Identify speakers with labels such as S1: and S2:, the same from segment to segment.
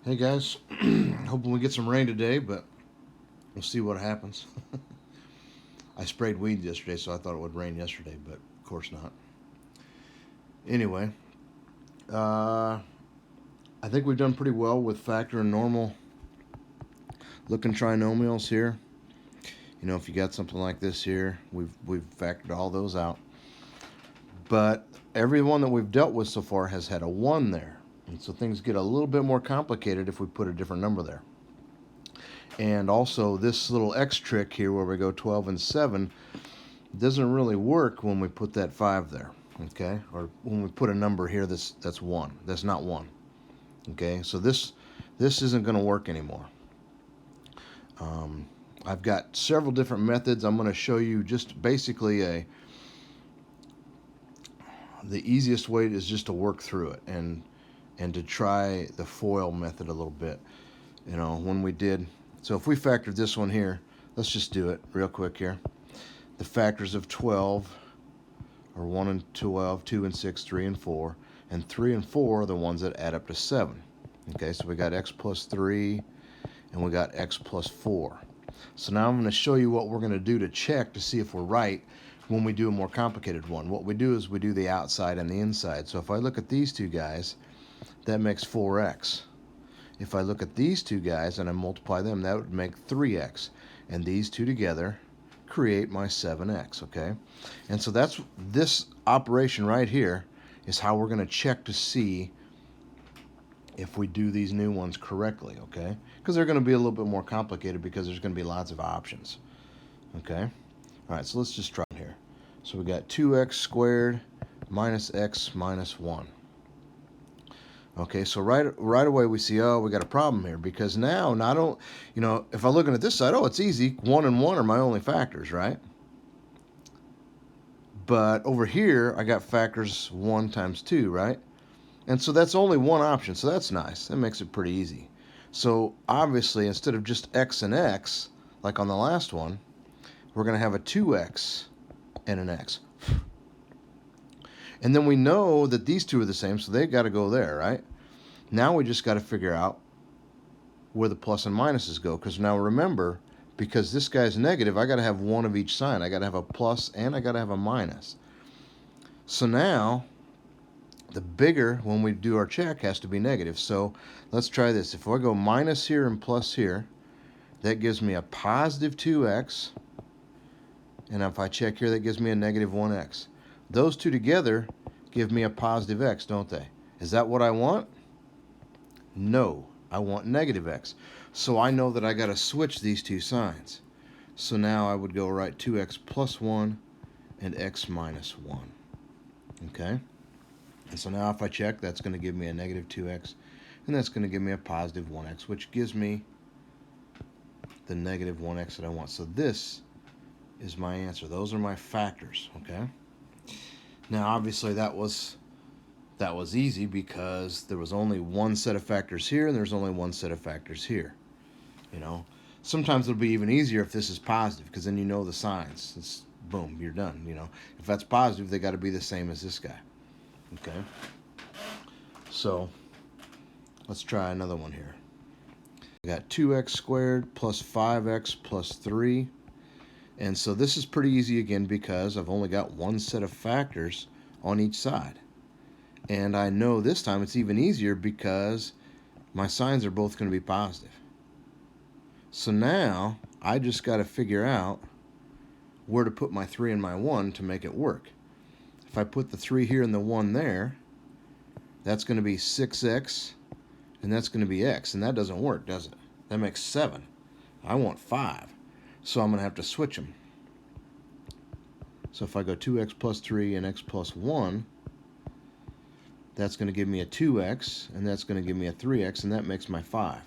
S1: Hey guys, hoping we get some rain today, but we'll see what happens. I sprayed weed yesterday, so I thought it would rain yesterday, but of course not. Anyway, I think we've done pretty well with factor and normal looking trinomials here. You know, if you got something like this here, we've factored all those out. But every one that we've dealt with so far has had a 1 there. And so things get a little bit more complicated if we put a different number there. And also this little X trick here where we go 12 and 7 doesn't really work when we put that 5 there, okay? Or when we put a number here that's 1. That's not 1, okay? So this isn't going to work anymore. I've got several different methods. I'm going to show you just basically the easiest way is just to work through it and to try the FOIL method a little bit. You know, when we did, so if we factored this one here, let's just do it real quick here. The factors of 12 are 1 and 12, 2 and 6, 3 and 4, and 3 and 4 are the ones that add up to 7. Okay, so we got x plus 3 and we got x plus 4. So now I'm going to show you what we're going to do to check to see if we're right when we do a more complicated one. What we do is we do the outside and the inside. So if I look at these two guys, that makes 4x. If I look at these two guys and I multiply them, that would make 3x. And these two together create my 7x, okay? And so that's this operation right here is how we're going to check to see if we do these new ones correctly, okay? Because they're going to be a little bit more complicated because there's going to be lots of options, okay? All right, so let's just try here. So we got 2x squared minus x minus 1. Okay, so right away we see, oh, we got a problem here because now not only, you know, if I'm looking at this side, oh, it's easy. 1 and 1 are my only factors, right? But over here, I got factors 1 times 2, right? And so that's only one option, so that's nice. That makes it pretty easy. So obviously, instead of just x and x, like on the last one, we're going to have a 2x and an x. And then we know that these two are the same, so they've got to go there, right? Now we just got to figure out where the plus and minuses go, because now remember, because this guy's negative, I got to have one of each sign. I got to have a plus and I got to have a minus. So now, the bigger, when we do our check, has to be negative. So let's try this. If I go minus here and plus here, that gives me a positive 2x. And if I check here, that gives me a negative 1x. Those two together give me a positive x, don't they? Is that what I want? No, I want negative x. So I know that I got to switch these two signs. So now I would go write 2x plus 1 and x minus 1. Okay? And so now if I check, that's going to give me a negative 2x, and that's going to give me a positive 1x, which gives me the negative 1x that I want. So this is my answer. Those are my factors, okay? Now, obviously, that was easy because there was only one set of factors here, and there's only one set of factors here. You know, sometimes it'll be even easier if this is positive, because then you know the signs. It's boom, you're done. You know, if that's positive, they got to be the same as this guy. Okay. So let's try another one here. We got 2x squared plus 5x plus 3. And so this is pretty easy again because I've only got one set of factors on each side. And I know this time it's even easier because my signs are both going to be positive. So now I just got to figure out where to put my 3 and my 1 to make it work. If I put the 3 here and the 1 there, that's going to be 6x, and that's going to be x. And that doesn't work, does it? That makes 7. I want 5. So I'm going to have to switch them. So if I go 2x plus 3 and x plus 1, that's going to give me a 2x, and that's going to give me a 3x, and that makes my 5.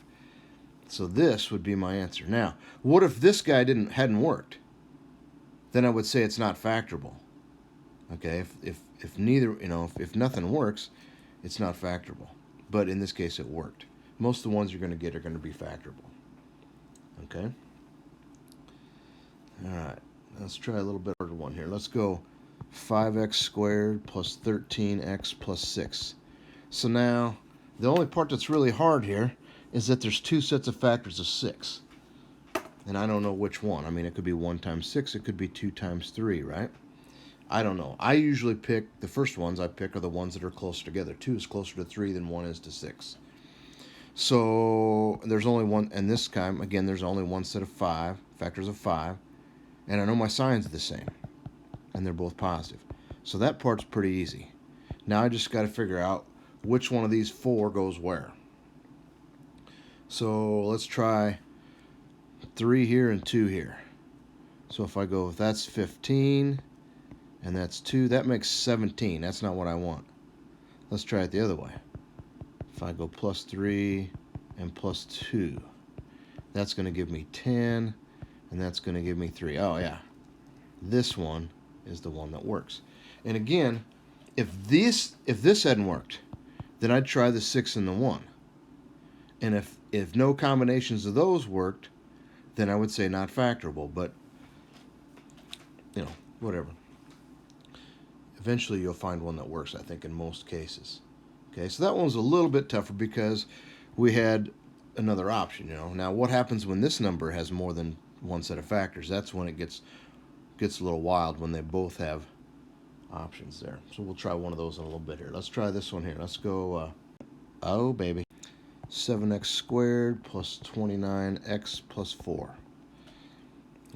S1: So this would be my answer. Now, what if this guy hadn't worked? Then I would say it's not factorable. Okay, if neither, you know, if nothing works, it's not factorable. But in this case, it worked. Most of the ones you're going to get are going to be factorable. Okay. All right, let's try a little bit harder one here. Let's go 5x squared plus 13x plus 6. So now, the only part that's really hard here is that there's two sets of factors of 6. And I don't know which one. I mean, it could be 1 times 6. It could be 2 times 3, right? I don't know. I usually pick, the first ones I pick are the ones that are closer together. 2 is closer to 3 than 1 is to 6. So there's only one, and this time, again, there's only one set of 5, factors of 5. And I know my signs are the same. And they're both positive. So that part's pretty easy. Now I just got to figure out which one of these 4 goes where. So let's try 3 here and 2 here. So if I go, if that's 15 and that's 2, that makes 17. That's not what I want. Let's try it the other way. If I go plus 3 and plus 2, that's going to give me 10, and that's going to give me 3. Oh, yeah. This one is the one that works. And again, if this hadn't worked, then I'd try the 6 and the 1. And if no combinations of those worked, then I would say not factorable. But, you know, whatever. Eventually you'll find one that works, I think, in most cases. Okay, so that one was a little bit tougher because we had another option, you know. Now, what happens when this number has more than one set of factors? That's when it gets a little wild, when they both have options there. So we'll try one of those in a little bit here. Let's try this one here. Let's go, oh, baby. 7x squared plus 29x plus 4.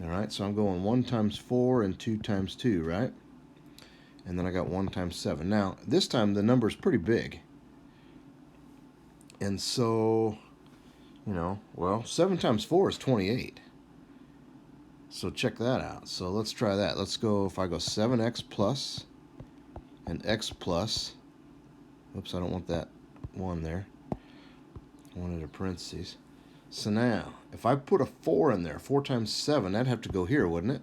S1: All right, so I'm going 1 times 4 and 2 times 2, right? And then I got 1 times 7. Now, this time the number is pretty big. And so, you know, well, 7 times 4 is 28. So check that out. So let's try that. Let's go, if I go 7x plus and x plus. Oops, I don't want that 1 there. I wanted a parentheses. So now, if I put a 4 in there, 4 times 7, that'd have to go here, wouldn't it?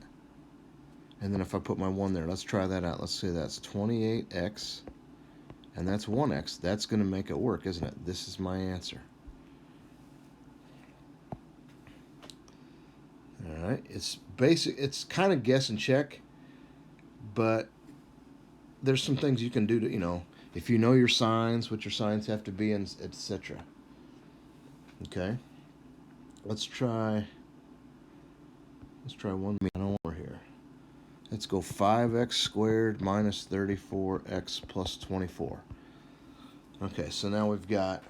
S1: And then if I put my 1 there, let's try that out. Let's say that's 28x, and that's 1x. That's going to make it work, isn't it? This is my answer. All right, it's basic. It's kind of guess and check, but there's some things you can do to, you know, if you know your signs, what your signs have to be, and etc. Okay, let's try one more here. Let's go 5x squared minus 34x plus 24. Okay, so now we've got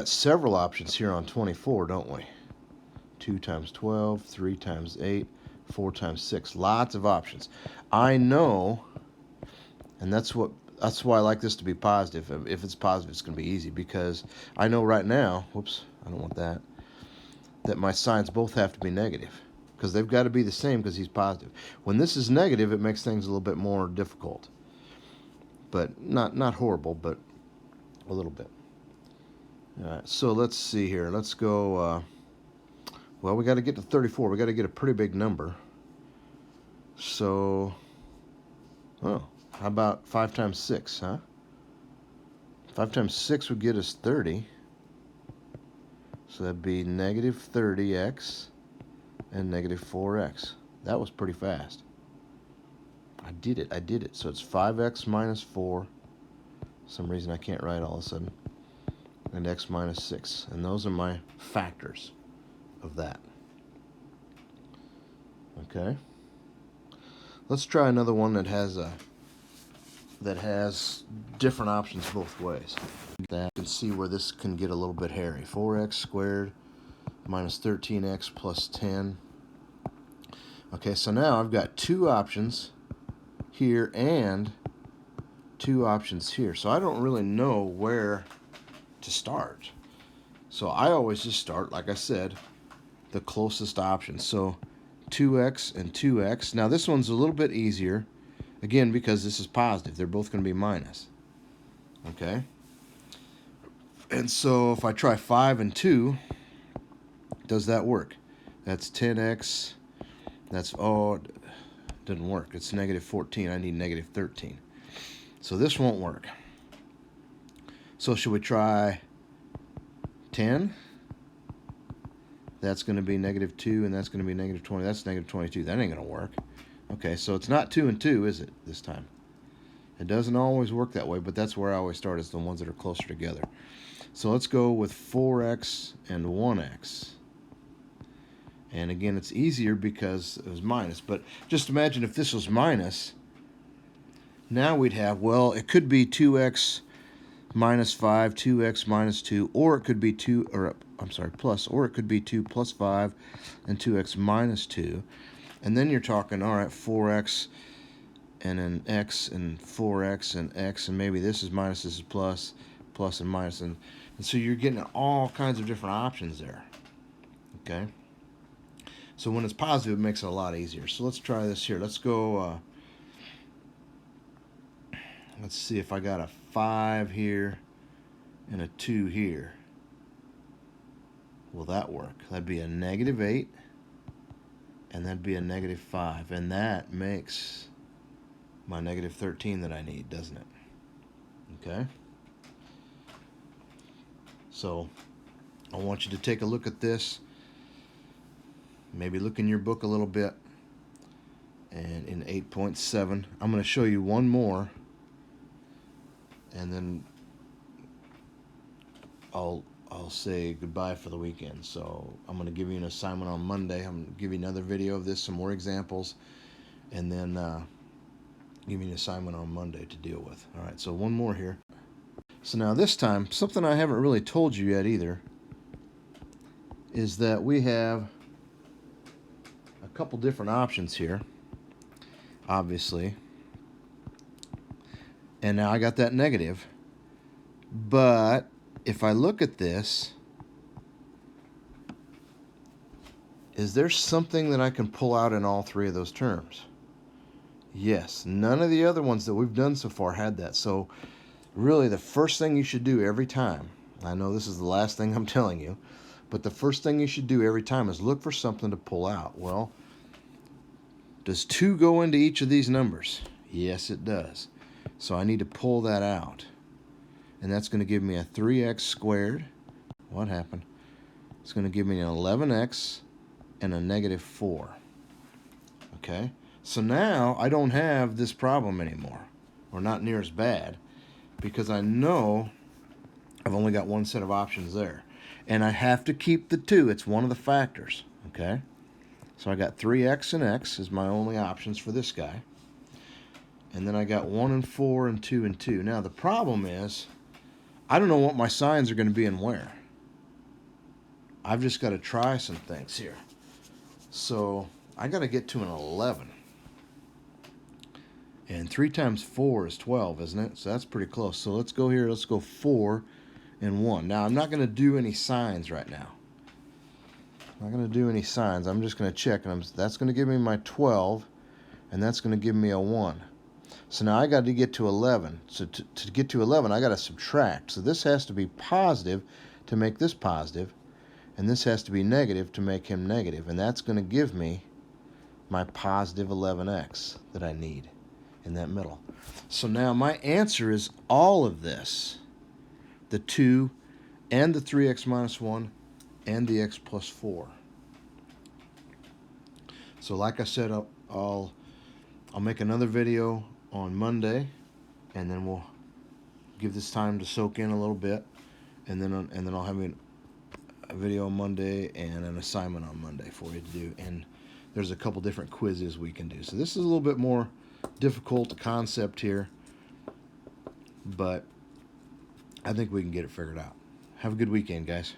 S1: several options here on 24, don't we? 2 times 12, 3 times 8, 4 times 6. Lots of options. I know, and that's why I like this to be positive. If it's positive, it's going to be easy, because I know right now, whoops, I don't want that my signs both have to be negative, because they've got to be the same because he's positive. When this is negative, it makes things a little bit more difficult. But not horrible, but a little bit. All right, so let's see here. Let's go, well, we got to get to 34. We got to get a pretty big number. So, oh, how about 5 times 6, huh? 5 times 6 would get us 30. So that'd be negative 30x and negative 4x. That was pretty fast. I did it. So it's 5x minus 4. For some reason I can't write all of a sudden. And x minus 6. And those are my factors of that. Okay. Let's try another one that has different options both ways. That you can see where this can get a little bit hairy. 4x squared minus 13x plus 10. Okay, so now I've got 2 options here and 2 options here. So I don't really know where to start. So I always just start, like I said, the closest option. So 2x and 2x. Now this one's a little bit easier, again, because this is positive. They're both going to be minus. Okay? And so if I try 5 and 2, does that work? That's 10x. That's, oh, it didn't work. It's negative 14. I need negative 13. So this won't work. So should we try 10? That's going to be negative 2, and that's going to be negative 20. That's negative 22. That ain't going to work. Okay, so it's not 2 and 2, is it, this time? It doesn't always work that way, but that's where I always start, is the ones that are closer together. So let's go with 4x and 1x. And again, it's easier because it was minus. But just imagine if this was minus, now we'd have, well, it could be 2x minus 5, 2x minus 2, or it could be 2, or I'm sorry, plus, or it could be 2 plus 5 and 2x minus 2. And then you're talking, all right, 4x and an x and 4x and x, and maybe this is minus, this is plus, plus and minus, and so you're getting all kinds of different options there. Okay? So when it's positive, it makes it a lot easier. So let's try this here. Let's go, let's see if I got a 5 here and a 2 here. Will that work? That'd be a -8, and that'd be a -5, and that makes my -13 that I need, doesn't it? Okay? So I want you to take a look at this. Maybe look in your book a little bit. And in 8.7, I'm going to show you one more, and then I'll say goodbye for the weekend. So I'm going to give you an assignment on Monday. I'm going to give you another video of this, some more examples, and then give you an assignment on Monday to deal with. All right, so one more here. So now this time, something I haven't really told you yet either, is that we have a couple different options here, obviously. And now I got that negative. But if I look at this, is there something that I can pull out in all three of those terms? Yes, none of the other ones that we've done so far had that. So really the first thing you should do every time, I know this is the last thing I'm telling you, but the first thing you should do every time is look for something to pull out. Well, does 2 go into each of these numbers? Yes, it does. So I need to pull that out. And that's going to give me a 3x squared. What happened? It's going to give me an 11x and a -4. Okay? So now I don't have this problem anymore, or not near as bad, because I know I've only got one set of options there. And I have to keep the 2. It's one of the factors. Okay? So I got 3x and x is my only options for this guy. And then I got 1 and 4 and 2 and 2. Now the problem is, I don't know what my signs are going to be and where. I've just got to try some things here. So I got to get to an 11. And 3 times 4 is 12, isn't it? So that's pretty close. So let's go here. Let's go 4 and 1. Now I'm not going to do any signs right now. I'm not going to do any signs. I'm just going to check. And that's going to give me my 12. And that's going to give me a 1. So now I got to get to 11. So to get to 11, I got to subtract. So this has to be positive to make this positive, and this has to be negative to make him negative. And that's going to give me my positive 11x that I need in that middle. So now my answer is all of this, the 2 and the 3x minus 1 and the x plus 4. So like I said, I'll make another video on Monday, and then we'll give this time to soak in a little bit, and then I'll have a video on Monday and an assignment on Monday for you to do. And there's a couple different quizzes we can do. So this is a little bit more difficult concept here, but I think we can get it figured out. Have a good weekend, guys.